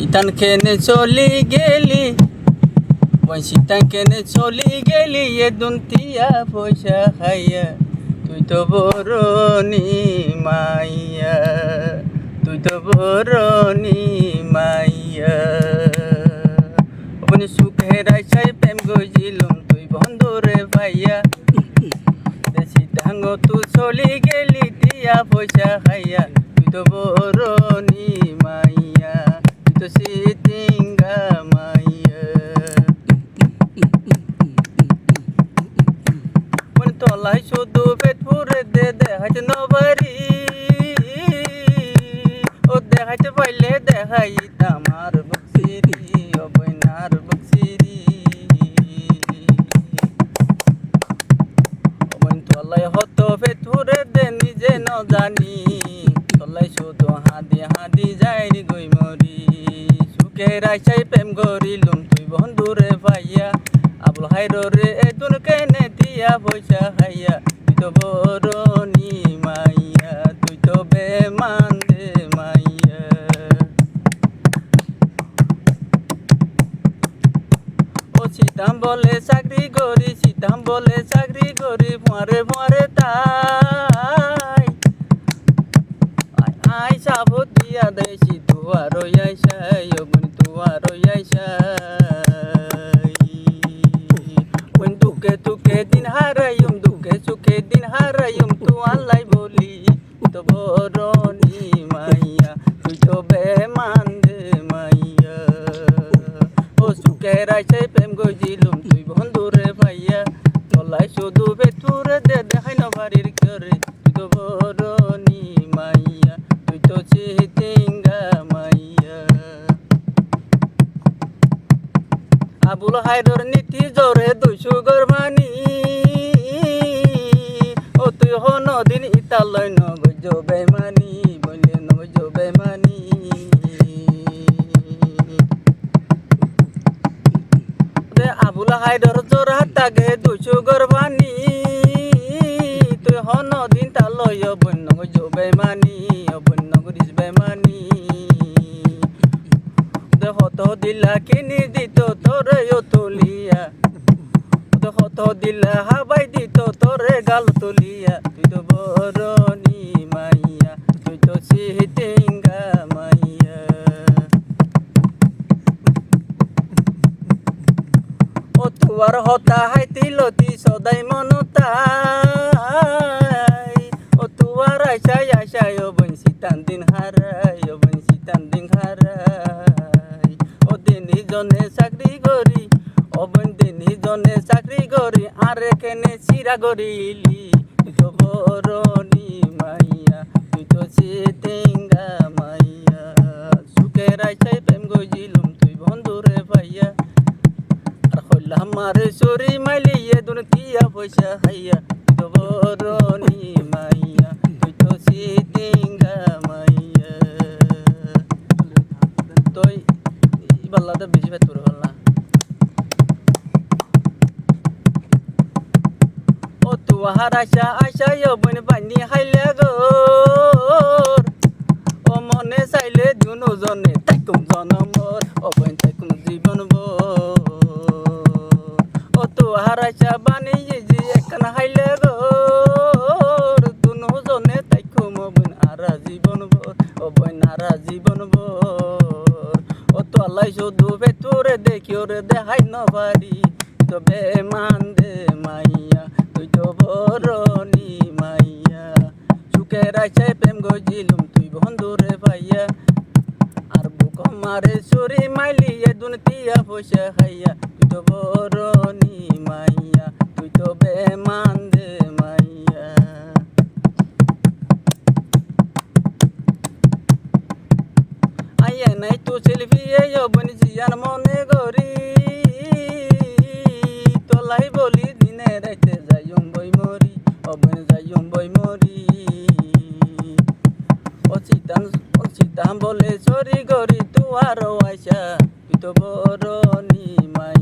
শীতান কেনে চলি গেলি শীতান কেনে চলি গেলি এ দুন্তিয়া পয়সা খাইয়া তুই তো বরনি মাইয়া তুই তো বরনি মাইয়া ওখানে সুখের আশায় প্রেম গইছিলুম তুই বন্ধুরে পাইয়া শীতাঙ্গ তুই চলি গেলি দিয়া পয়সা খাইয়া তুই তো বরনি মাইয়া তুই তো সিটিঙ্গা মাইয়া তলাই শুধু পেট পুরে দেখাইতে নবারি ও দেখাইতে পাইলে দেখাইতাম আর বক্সিরি অবৈনার বক্সিরি অবৈন তলাই হত পেট পুরে নিজে ন জানি তলাই শুধু হাদি হাদি যাই গই মরি সুখের আশায় প্রেম করিলুম তুই বন্ধুরে পাইয়া আবুল হাইরে এতুন কেনে দিয়া পয়সা খাইয়া তুই তো বরনি মাইয়া তুই তো বেমান দে মাইয়া ও সীতাম বলে চাকরি করি সীতাম বলে চাকরি করি ফুয়ারে ফুয়ারে তাই আই সাব দিয়া দেশি তুয়ার আইসাই অগুনি তুয়ার আইসাই তুকে দিন হারাইম দুঃখে সুখে দিন হারাইম তু আল্লাই বলি তো বরনি মাইয়া তুই তো বেমান দে মাইয়া ও সুখের আইসাই প্রেম গইছিলুম তুই বন্ধুরে পাইয়া তলাই শুধু বেতুরে দেখাই না বাড়ির করে তুই তো বরনি মাইয়া তুই তো চিটিঙ্গা মাইয়া আবুল হায়দর নীতি জোরে দুইশো গরমানি ও তুই হন দিন ইতালয় নগজ বেমানি বলে নগজ বেমানি আবুল হায়দর জোর হাতাগে দুইশো গরমানি তুই হন দিন তালয় বন নগজ বেমানি বন নগরিস বেমানি হত দিলা কিনি দিত তোরে তুলিয়া হত দিলা হাবাই দিত তোরে গাল তুলিয়া তুই তো বরনি মাইয়া তুই তো সিটিঙ্গা মাইয়া ও তুয়ার হতা হাইতিলতি সদাই মনতাই ও তুয়ার আশাই আশাই ও বংশী টান দিন হারাই ও বংশী টান দিন হারাই ও দিনই জনে চাকরি করি অবন দিনই জনে চাকরি করি আরে কেনে চিরা করিলি তুই তো বরনি মাইয়া তুই তো চিটিঙ্গা মাইয়া সুখের আশায় প্রেম গইছিলুম তুই বন্ধুরে পাইয়া আর হইলাম মারে চুরি মাইলি এ দুনিয়া পয়সা খাইয়া তুই তো বরনি মাইয়া তুই তো চিটিঙ্গা মাইয়া তুই বাল্লাতে বেশি ভেদ করে ফেল না ও তুয়ার আশা আশাই বন বানি হাইলে গোর ও মনে চাইলে দুনো জনে তাইকুম জনমর ও বন তাইকুম জীবন ও তুয়ার আশা বানি যে একখানা হাইলে গোর দুনো জনে তাইকুম বন আরা জীবন ও বন আরা জীবন ও তো আল্লাহ শুধু ভেতরে দেখিও রে দেখাই নবারি তো বেমান দে মাইয়া তুই তো বরনি মাইয়া সুখের আশায় প্রেম গইছিলুম তুই বন্ধুরে পাইয়া আর বুক মারে চুরি মাইলি এ দুনিয়া পয়সা খাইয়া তুই তো বরনি মাইয়া তুই তো বেমান দে মাইয়া আইয়া নাই তো সেলফি বনি জিয়ান মনে গরি তলাই বলি দিনে রাইতে যাইম বই মরি অবন যাইম বই মরি ও চিতাম বলে চরি গরি তুয়ার আইসা তুই তো বরনি মাই